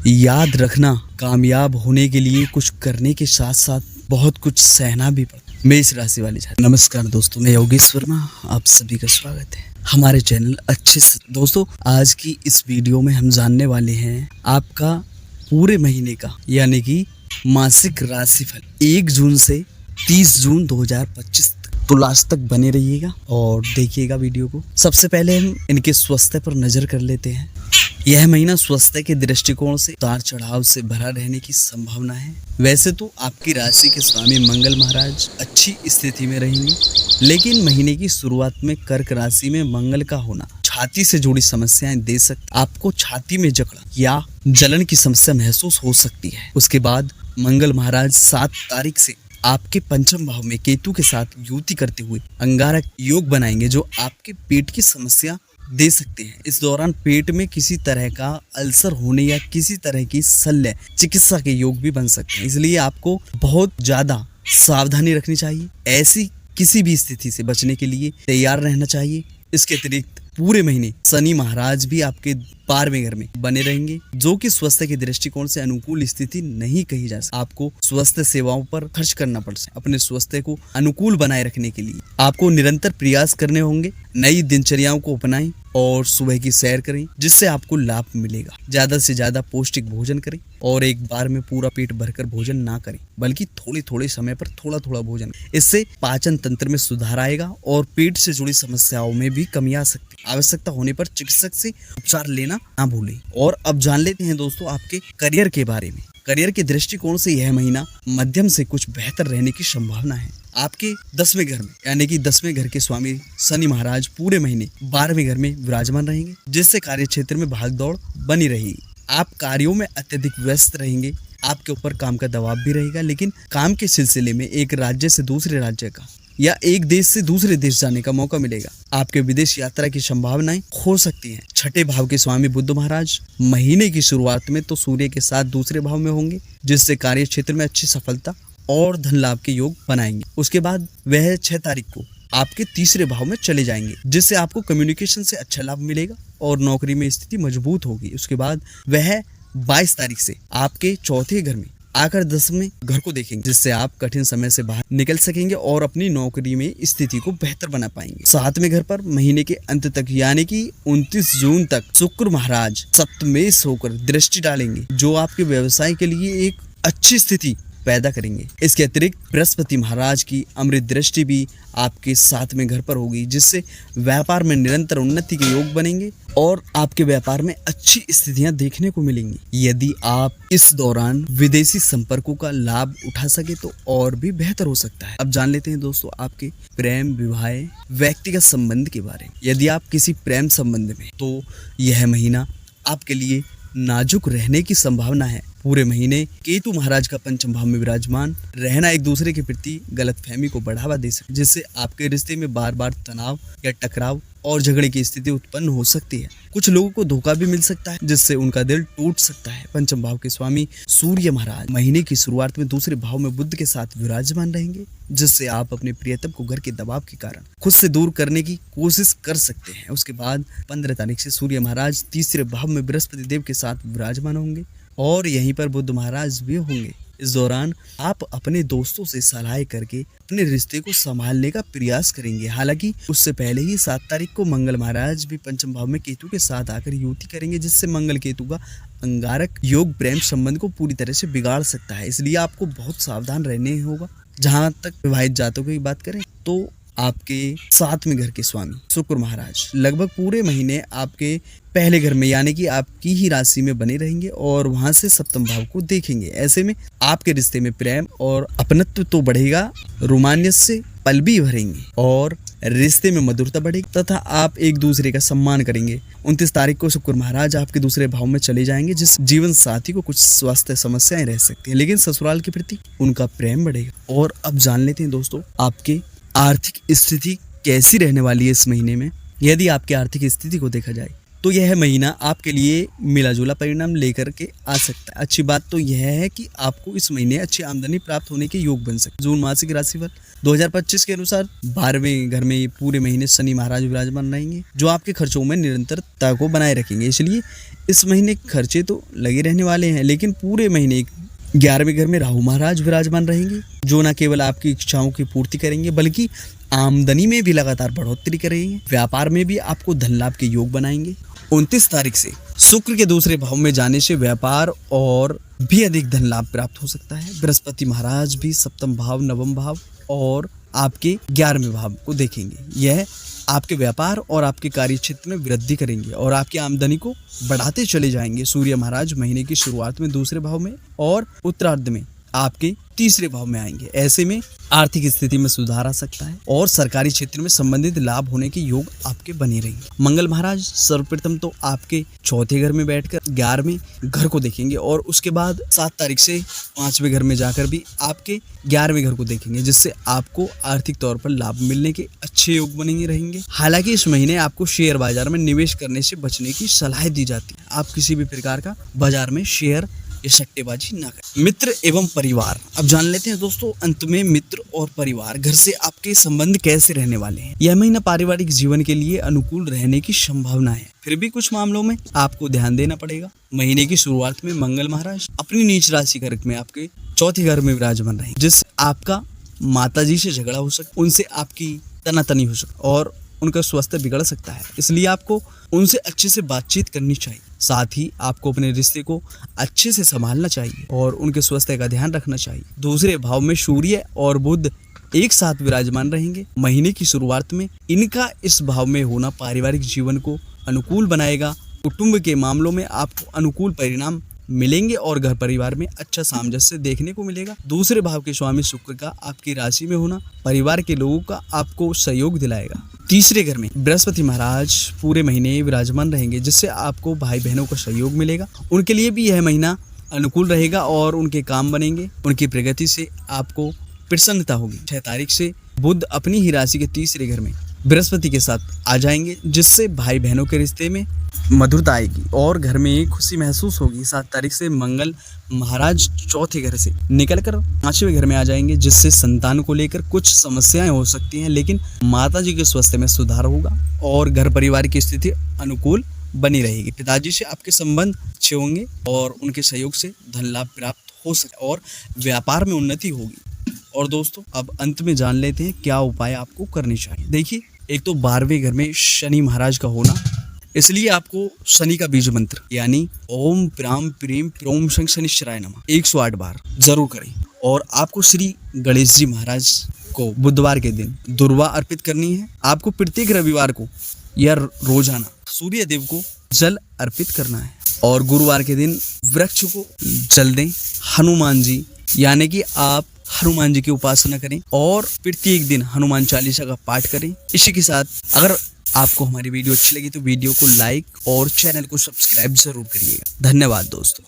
याद रखना, कामयाब होने के लिए कुछ करने के साथ साथ बहुत कुछ सहना भी पड़ता है। मेष राशि वाले जातक। नमस्कार दोस्तों, मैं योगेश वर्मा, आप सभी का स्वागत है हमारे चैनल अच्छे से। दोस्तों, आज की इस वीडियो में हम जानने वाले हैं आपका पूरे महीने का यानी कि मासिक राशिफल 1 जून से 30 जून 2025 तो लास्ट तक बने रहिएगा और देखिएगा वीडियो को। सबसे पहले हम इनके स्वास्थ्य पर नजर कर लेते हैं। यह महीना स्वास्थ्य के दृष्टिकोण से उतार चढ़ाव से भरा रहने की संभावना है। वैसे तो आपकी राशि के स्वामी मंगल महाराज अच्छी स्थिति में रहेंगे, लेकिन महीने की शुरुआत में कर्क राशि में मंगल का होना छाती से जुड़ी समस्याएं दे सकती। आपको छाती में जकड़न या जलन की समस्या महसूस हो सकती है। उसके बाद मंगल महाराज 7 तारीख से आपके पंचम भाव में केतु के साथ युति करते हुए अंगारक योग बनाएंगे, जो आपके पेट की समस्या दे सकते हैं। इस दौरान पेट में किसी तरह का अल्सर होने या किसी तरह की शल्य चिकित्सा के योग भी बन सकते हैं, इसलिए आपको बहुत ज्यादा सावधानी रखनी चाहिए। ऐसी किसी भी स्थिति से बचने के लिए तैयार रहना चाहिए। इसके अतिरिक्त पूरे महीने शनि महाराज भी आपके 12वें घर में बने रहेंगे, जो कि स्वास्थ्य के दृष्टिकोण से अनुकूल स्थिति नहीं कही जा सकती। आपको स्वास्थ्य सेवाओं पर खर्च करना पड़ सकता है। अपने स्वास्थ्य को अनुकूल बनाए रखने के लिए आपको निरंतर प्रयास करने होंगे। नई दिनचर्याओं को अपनाएं और सुबह की सैर करें, जिससे आपको लाभ मिलेगा। ज्यादा से ज्यादा पौष्टिक भोजन करें और एक बार में पूरा पेट भरकर भोजन ना करें, बल्कि थोड़े थोड़े समय पर थोड़ा थोड़ा भोजन। इससे पाचन तंत्र में सुधार आएगा और पेट से जुड़ी समस्याओं में भी कमी आ सकती है। आवश्यकता होने पर चिकित्सक से उपचार लेना ना भूलें। और अब जान लेते हैं दोस्तों आपके करियर के बारे में। करियर के दृष्टिकोण से यह महीना मध्यम से कुछ बेहतर रहने की संभावना है। आपके 10वें घर में यानी कि 10वें घर के स्वामी शनि महाराज पूरे महीने 12वें घर में विराजमान रहेंगे, जिससे कार्य क्षेत्र में भागदौड़ बनी रहेगी। आप कार्यों में अत्यधिक व्यस्त रहेंगे। आपके ऊपर काम का दबाव भी रहेगा, लेकिन काम के सिलसिले में एक राज्य से दूसरे राज्य का या एक देश से दूसरे देश जाने का मौका मिलेगा। आपके विदेश यात्रा की संभावनाएं हो सकती हैं। 6ठे भाव के स्वामी बुध महाराज महीने की शुरुआत में तो सूर्य के साथ दूसरे भाव में होंगे, जिससे कार्य क्षेत्र में अच्छी सफलता और धन लाभ के योग बनाएंगे। उसके बाद वह 6 तारीख को आपके 3रे भाव में चले जाएंगे, जिससे आपको कम्युनिकेशन से अच्छा लाभ मिलेगा और नौकरी में स्थिति मजबूत होगी। उसके बाद वह 22 तारीख से आपके 4थे घर में आकर 10वें घर को देखेंगे, जिससे आप कठिन समय से बाहर निकल सकेंगे और अपनी नौकरी में स्थिति को बेहतर बना पाएंगे। 7वें घर पर महीने के अंत तक यानी कि 29 जून तक शुक्र महाराज सप्तमेश होकर दृष्टि डालेंगे, जो आपके व्यवसाय के लिए एक अच्छी स्थिति पैदा करेंगे। इसके अतिरिक्त बृहस्पति महाराज की अमृत दृष्टि भी आपके 7वें घर पर होगी, जिससे व्यापार में निरंतर उन्नति के योग बनेंगे और आपके व्यापार में अच्छी स्थितियां देखने को मिलेंगी। यदि आप इस दौरान विदेशी संपर्कों का लाभ उठा सके तो और भी बेहतर हो सकता है। अब जान लेते हैं दोस्तों आपके प्रेम, विवाह, व्यक्तिगत संबंध के बारे में। यदि आप किसी प्रेम संबंध में, तो यह महीना आपके लिए नाजुक रहने की संभावना है। पूरे महीने केतु महाराज का पंचम भाव में विराजमान रहना एक दूसरे के प्रति गलतफहमी को बढ़ावा दे सकता है, जिससे आपके रिश्ते में बार बार तनाव या टकराव और झगड़े की स्थिति उत्पन्न हो सकती है। कुछ लोगों को धोखा भी मिल सकता है, जिससे उनका दिल टूट सकता है। पंचम भाव के स्वामी सूर्य महाराज महीने की शुरुआत में 2रे भाव में बुध के साथ विराजमान रहेंगे, जिससे आप अपने प्रियतम को घर के दबाव के कारण खुद से दूर करने की कोशिश कर सकते हैं। उसके बाद 15 तारीख से सूर्य महाराज 3रे भाव में बृहस्पति देव के साथ विराजमान होंगे और यहीं पर बुध महाराज भी होंगे। इस दौरान आप अपने दोस्तों से सलाह करके अपने रिश्ते को संभालने का प्रयास करेंगे। हालांकि उससे पहले ही 7 तारीख को मंगल महाराज भी पंचम भाव में केतु के साथ आकर युति करेंगे, जिससे मंगल केतु का अंगारक योग प्रेम संबंध को पूरी तरह से बिगाड़ सकता है। इसलिए आपको बहुत सावधान रहने होगा। जहां तक विवाहित जातकों की बात करें तो आपके 7वें घर के स्वामी शुक्र महाराज लगभग पूरे महीने आपके पहले घर में यानी कि आपकी ही राशि में बने रहेंगे और वहां से सप्तम भाव को देखेंगे। ऐसे में आपके रिश्ते में प्रेम और अपनत्व तो बढ़ेगा, रोमांस से पल भी भरेंगे और रिश्ते में मधुरता बढ़ेगी तथा आप एक दूसरे का सम्मान करेंगे। 29 तारीख को शुक्र महाराज आपके 2रे भाव में चले जाएंगे, जिस जीवन साथी को कुछ स्वास्थ्य समस्याएं रह सकती हैं, लेकिन ससुराल के प्रति उनका प्रेम बढ़ेगा। और अब जान लेते हैं दोस्तों आपके आर्थिक स्थिति कैसी रहने वाली है इस महीने में। यदि आपकी आर्थिक स्थिति को देखा जाए तो यह महीना आपके लिए मिला जुला परिणाम लेकर के आ सकता है। अच्छी बात तो यह है कि आपको इस महीने अच्छी आमदनी प्राप्त होने के योग बन सकते। जून मासिक राशिफल 2025 के अनुसार 12वें घर में पूरे महीने शनि महाराज विराजमान रहेंगे, जो आपके खर्चों में निरंतरता को बनाए रखेंगे। इसलिए इस महीने खर्चे तो लगे रहने वाले हैं, लेकिन पूरे महीने 11वें घर में राहु महाराज विराजमान रहेंगे, जो न केवल आपकी इच्छाओं की पूर्ति करेंगे बल्कि आमदनी में भी लगातार बढ़ोतरी करेंगे। व्यापार में भी आपको धन लाभ के योग बनाएंगे। 29 तारीख से शुक्र के दूसरे भाव में जाने से व्यापार और भी अधिक धन लाभ प्राप्त हो सकता है। बृहस्पति महाराज भी सप्तम भाव, नवम भाव और आपके 11वें भाव को देखेंगे। यह आपके व्यापार और आपके कार्य क्षेत्र में वृद्धि करेंगे और आपकी आमदनी को बढ़ाते चले जाएंगे। सूर्य महाराज महीने की शुरुआत में दूसरे भाव में और उत्तरार्ध में आपके तीसरे भाव में आएंगे। ऐसे में आर्थिक स्थिति में सुधार आ सकता है और सरकारी क्षेत्र में संबंधित लाभ होने के योग आपके बने रहेंगे। मंगल महाराज सर्वप्रथम तो आपके चौथे घर में बैठकर 11वें घर को देखेंगे और उसके बाद 7 तारीख से 5वें घर में जाकर भी आपके 11वें घर को देखेंगे, जिससे आपको आर्थिक तौर पर लाभ मिलने के अच्छे योग बने रहेंगे। हालांकि इस महीने आपको शेयर बाजार में निवेश करने से बचने की सलाह दी जाती है। आप किसी भी प्रकार का बाजार में शेयर ये सट्टेबाजी ना करें। मित्र एवं परिवार, अब जान लेते हैं दोस्तों अंत में मित्र और परिवार घर से आपके संबंध कैसे रहने वाले हैं। यह महीना पारिवारिक जीवन के लिए अनुकूल रहने की संभावना है, फिर भी कुछ मामलों में आपको ध्यान देना पड़ेगा। महीने की शुरुआत में मंगल महाराज अपनी नीच राशि कर्क में आपके चौथे घर में विराजमान रहेंगे, जिससे आपका माताजी से झगड़ा हो सकता, उनसे आपकी तनातनी हो सकती और उनका स्वास्थ्य बिगड़ सकता है। इसलिए आपको उनसे अच्छे से बातचीत करनी चाहिए। साथ ही आपको अपने रिश्ते को अच्छे से संभालना चाहिए और उनके स्वास्थ्य का ध्यान रखना चाहिए। दूसरे भाव में सूर्य और बुध एक साथ विराजमान रहेंगे। महीने की शुरुआत में इनका इस भाव में होना पारिवारिक जीवन को अनुकूल बनाएगा। कुटुंब के मामलों में आपको अनुकूल परिणाम मिलेंगे और घर परिवार में अच्छा सामंजस्य देखने को मिलेगा। दूसरे भाव के स्वामी शुक्र का आपकी राशि में होना परिवार के लोगों का आपको सहयोग दिलाएगा। तीसरे घर में बृहस्पति महाराज पूरे महीने विराजमान रहेंगे, जिससे आपको भाई बहनों का सहयोग मिलेगा। उनके लिए भी यह महीना अनुकूल रहेगा और उनके काम बनेंगे। उनकी प्रगति से आपको प्रसन्नता होगी। 6 तारीख से बुध अपनी ही राशि के तीसरे घर में बृहस्पति के साथ आ जाएंगे, जिससे भाई बहनों के रिश्ते में मधुरता आएगी और घर में खुशी महसूस होगी। 7 तारीख से मंगल महाराज चौथे घर से निकलकर 5वें घर में आ जाएंगे, जिससे संतान को लेकर कुछ समस्याएं हो सकती हैं, लेकिन माताजी के स्वास्थ्य में सुधार होगा और घर परिवार की स्थिति अनुकूल बनी रहेगी। पिताजी से आपके संबंध अच्छे होंगे और उनके सहयोग से धन लाभ प्राप्त हो सके और व्यापार में उन्नति होगी। और दोस्तों अब अंत में जान लेते हैं क्या उपाय आपको करने चाहिए। देखिए, एक तो 12वें घर में शनि महाराज का होना, इसलिए आपको शनि का बीज मंत्र यानी ओम प्राम प्रीम प्रोम शं शनिश्चराय नमः 108 बार जरूर करें। और आपको श्री गणेश जी महाराज को बुधवार के दिन दुर्वा अर्पित करनी है। आपको प्रत्येक रविवार को या रोजाना सूर्य देव को जल अर्पित करना है और गुरुवार के दिन वृक्ष को जल दें। हनुमान जी यानी कि आप हनुमान जी की उपासना करें और प्रत्येक दिन हनुमान चालीसा का पाठ करें। इसी के साथ अगर आपको हमारी वीडियो अच्छी लगी तो वीडियो को लाइक और चैनल को सब्सक्राइब जरूर करिएगा। धन्यवाद दोस्तों।